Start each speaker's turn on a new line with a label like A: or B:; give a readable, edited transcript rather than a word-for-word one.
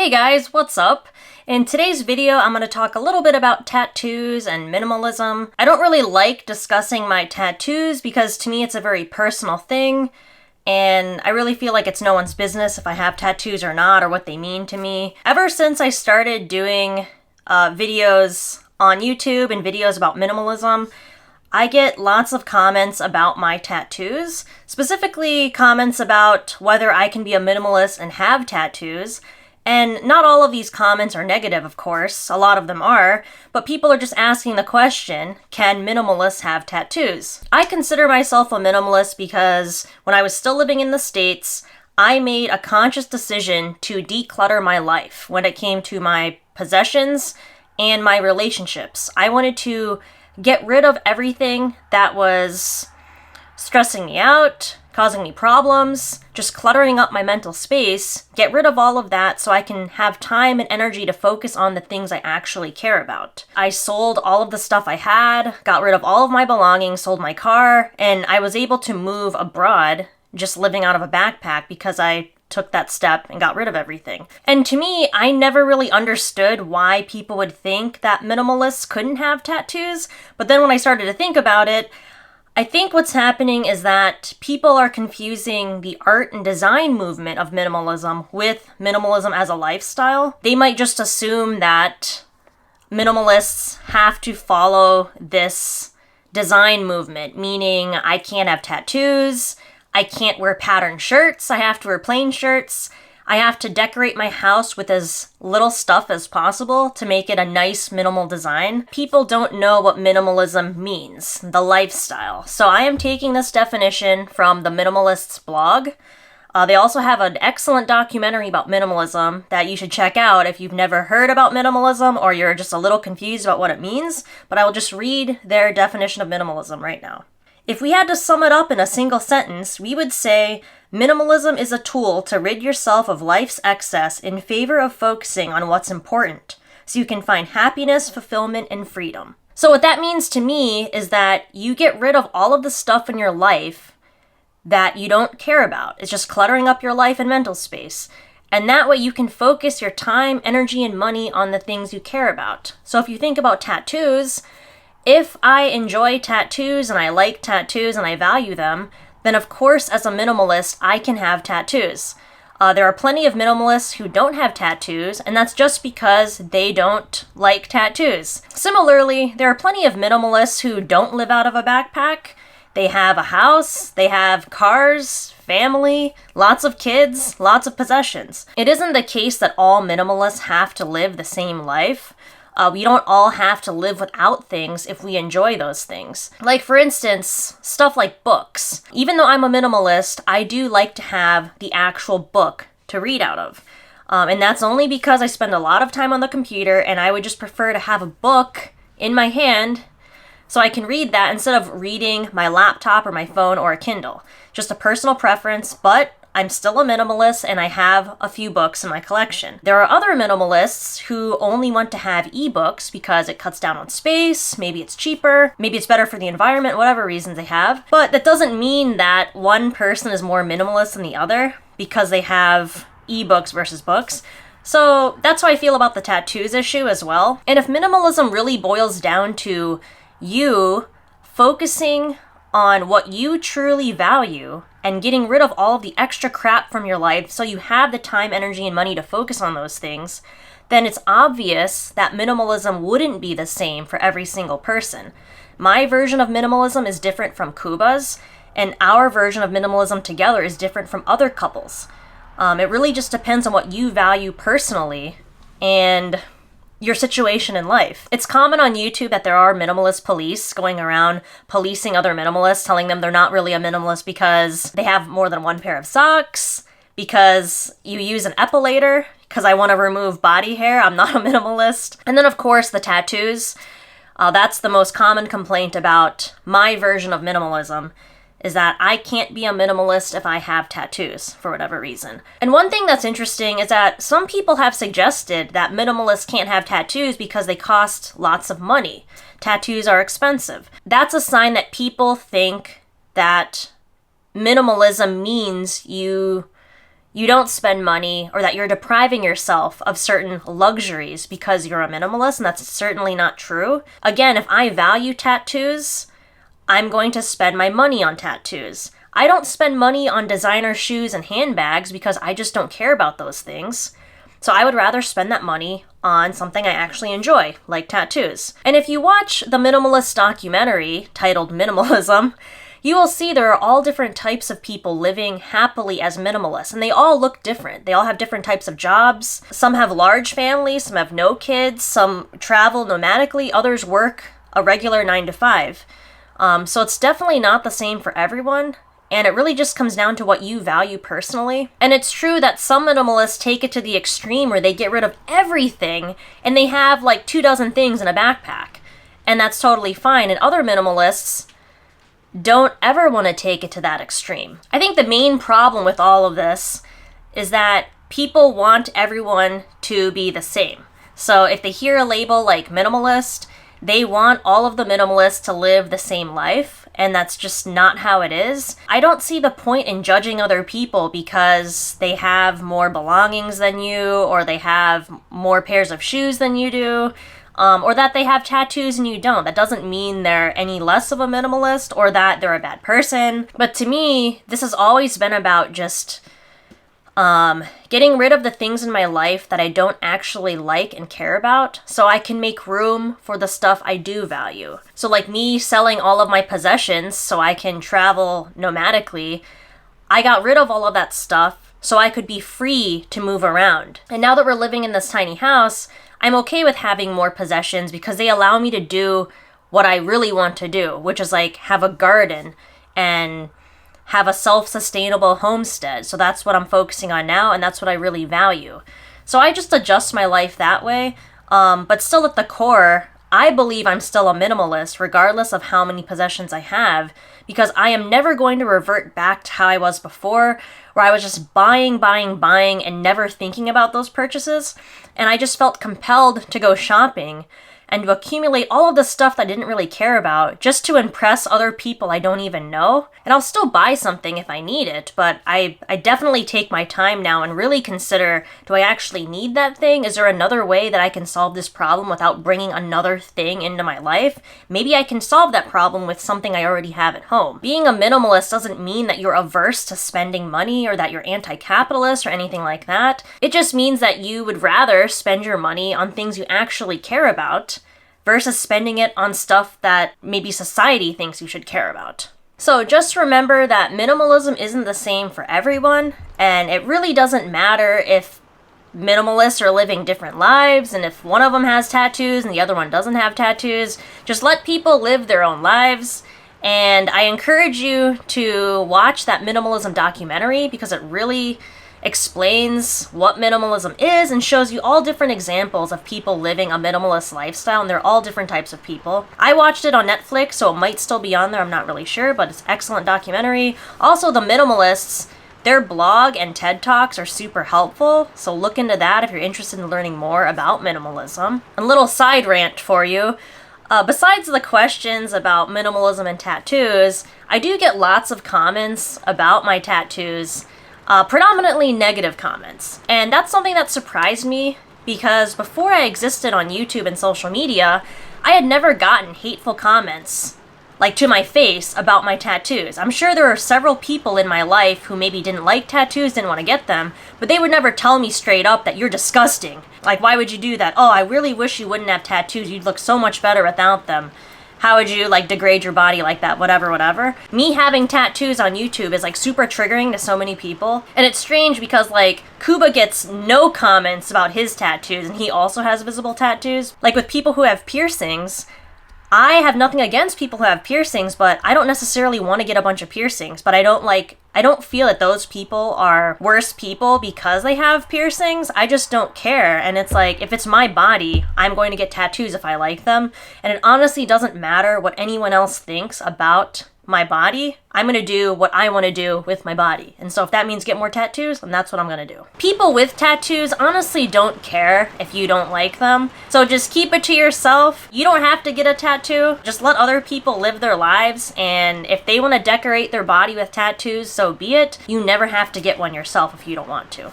A: Hey guys, what's up? In today's video, I'm going to talk a little bit about tattoos and minimalism. I don't really like discussing my tattoos because to me it's a very personal thing, and I really feel like it's no one's business if I have tattoos or not or what they mean to me. Ever since I started doing videos on YouTube and videos about minimalism, I get lots of comments about my tattoos, specifically comments about whether I can be a minimalist and have tattoos. And not all of these comments are negative, of course, a lot of them are, but people are just asking the question, can minimalists have tattoos? I consider myself a minimalist because when I was still living in the States, I made a conscious decision to declutter my life when it came to my possessions and my relationships. I wanted to get rid of everything that was stressing me out, causing me problems, just cluttering up my mental space, get rid of all of that so I can have time and energy to focus on the things I actually care about. I sold all of the stuff I had, got rid of all of my belongings, sold my car, and I was able to move abroad just living out of a backpack because I took that step and got rid of everything. And to me, I never really understood why people would think that minimalists couldn't have tattoos, but then when I started to think about it, I think what's happening is that people are confusing the art and design movement of minimalism with minimalism as a lifestyle. They might just assume that minimalists have to follow this design movement, meaning I can't have tattoos, I can't wear patterned shirts, I have to wear plain shirts, I have to decorate my house with as little stuff as possible to make it a nice minimal design. People don't know what minimalism means, the lifestyle. So I am taking this definition from the Minimalist's blog. They also have an excellent documentary about minimalism that you should check out if you've never heard about minimalism or you're just a little confused about what it means, but I will just read their definition of minimalism right now. If we had to sum it up in a single sentence, we would say, minimalism is a tool to rid yourself of life's excess in favor of focusing on what's important, so you can find happiness, fulfillment, and freedom. So what that means to me is that you get rid of all of the stuff in your life that you don't care about. It's just cluttering up your life and mental space. And that way you can focus your time, energy, and money on the things you care about. So if you think about tattoos, if I enjoy tattoos and I like tattoos and I value them, then of course as a minimalist I can have tattoos. There are plenty of minimalists who don't have tattoos, and that's just because they don't like tattoos. Similarly, there are plenty of minimalists who don't live out of a backpack. They have a house, they have cars, family, lots of kids, lots of possessions. It isn't the case that all minimalists have to live the same life. We don't all have to live without things if we enjoy those things. Like, for instance, stuff like books. Even though I'm a minimalist, I do like to have the actual book to read out of. And that's only because I spend a lot of time on the computer and I would just prefer to have a book in my hand so I can read that instead of reading my laptop or my phone or a Kindle. Just a personal preference, but I'm still a minimalist and I have a few books in my collection. There are other minimalists who only want to have ebooks because it cuts down on space, maybe it's cheaper, maybe it's better for the environment, whatever reasons they have. But that doesn't mean that one person is more minimalist than the other because they have ebooks versus books. So that's how I feel about the tattoos issue as well. And if minimalism really boils down to you focusing on what you truly value and getting rid of all of the extra crap from your life so you have the time, energy, and money to focus on those things, then it's obvious that minimalism wouldn't be the same for every single person. My version of minimalism is different from Kuba's, and our version of minimalism together is different from other couples. It really just depends on what you value personally and your situation in life. It's common on YouTube that there are minimalist police going around policing other minimalists, telling them they're not really a minimalist because they have more than one pair of socks, because you use an epilator, because I want to remove body hair, I'm not a minimalist. And then of course the tattoos. That's the most common complaint about my version of minimalism, is that I can't be a minimalist if I have tattoos for whatever reason. And one thing that's interesting is that some people have suggested that minimalists can't have tattoos because they cost lots of money. Tattoos are expensive. That's a sign that people think that minimalism means you you don't spend money or that you're depriving yourself of certain luxuries because you're a minimalist, and that's certainly not true. Again, if I value tattoos, I'm going to spend my money on tattoos. I don't spend money on designer shoes and handbags because I just don't care about those things. So I would rather spend that money on something I actually enjoy, like tattoos. And if you watch the Minimalist documentary titled Minimalism, you will see there are all different types of people living happily as minimalists, and they all look different. They all have different types of jobs. Some have large families, some have no kids, some travel nomadically, others work a regular 9 to 5. So it's definitely not the same for everyone, and it really just comes down to what you value personally. And it's true that some minimalists take it to the extreme where they get rid of everything and they have like 24 things in a backpack, and that's totally fine. And other minimalists don't ever want to take it to that extreme. I think the main problem with all of this is that people want everyone to be the same. So if they hear a label like minimalist, they want all of the minimalists to live the same life, and that's just not how it is. I don't see the point in judging other people because they have more belongings than you, or they have more pairs of shoes than you do, or that they have tattoos and you don't. That doesn't mean they're any less of a minimalist or that they're a bad person. But to me, this has always been about just getting rid of the things in my life that I don't actually like and care about, so I can make room for the stuff I do value. So like me selling all of my possessions so I can travel nomadically, I got rid of all of that stuff so I could be free to move around. And now that we're living in this tiny house, I'm okay with having more possessions because they allow me to do what I really want to do, which is like have a garden and have a self-sustainable homestead. So that's what I'm focusing on now, and that's what I really value. So I just adjust my life that way. But still at the core, I believe I'm still a minimalist regardless of how many possessions I have, because I am never going to revert back to how I was before, where I was just buying and never thinking about those purchases. And I just felt compelled to go shopping and to accumulate all of the stuff that I didn't really care about just to impress other people I don't even know. And I'll still buy something if I need it, but I definitely take my time now and really consider, do I actually need that thing? Is there another way that I can solve this problem without bringing another thing into my life? Maybe I can solve that problem with something I already have at home. Being a minimalist doesn't mean that you're averse to spending money or that you're anti-capitalist or anything like that. It just means that you would rather spend your money on things you actually care about versus spending it on stuff that maybe society thinks you should care about. So just remember that minimalism isn't the same for everyone, and it really doesn't matter if minimalists are living different lives, and if one of them has tattoos and the other one doesn't have tattoos. Just let people live their own lives, and I encourage you to watch that minimalism documentary because it really explains what minimalism is and shows you all different examples of people living a minimalist lifestyle, and they're all different types of people. I watched it on Netflix, so it might still be on there, I'm not really sure, but it's an excellent documentary. Also, the minimalists, their blog and TED Talks are super helpful, so look into that if you're interested in learning more about minimalism. A little side rant for you. Besides the questions about minimalism and tattoos, I do get lots of comments about my tattoos, predominantly negative comments. And that's something that surprised me because before I existed on YouTube and social media, I had never gotten hateful comments, like to my face, about my tattoos. I'm sure there are several people in my life who maybe didn't like tattoos, didn't want to get them, but they would never tell me straight up that you're disgusting. Like, why would you do that? Oh, I really wish you wouldn't have tattoos. You'd look so much better without them. How would you, like, degrade your body like that? Whatever. Me having tattoos on YouTube is, like, super triggering to so many people. And it's strange because, like, Kuba gets no comments about his tattoos, and he also has visible tattoos. Like, with people who have piercings, I have nothing against people who have piercings, but I don't necessarily want to get a bunch of piercings. But I don't feel that those people are worse people because they have piercings. I just don't care. And it's like, if it's my body, I'm going to get tattoos if I like them. And it honestly doesn't matter what anyone else thinks about my body, I'm gonna do what I wanna do with my body. And so if that means get more tattoos, then that's what I'm gonna do. People with tattoos honestly don't care if you don't like them. So just keep it to yourself. You don't have to get a tattoo. Just let other people live their lives. And if they wanna decorate their body with tattoos, so be it. You never have to get one yourself if you don't want to.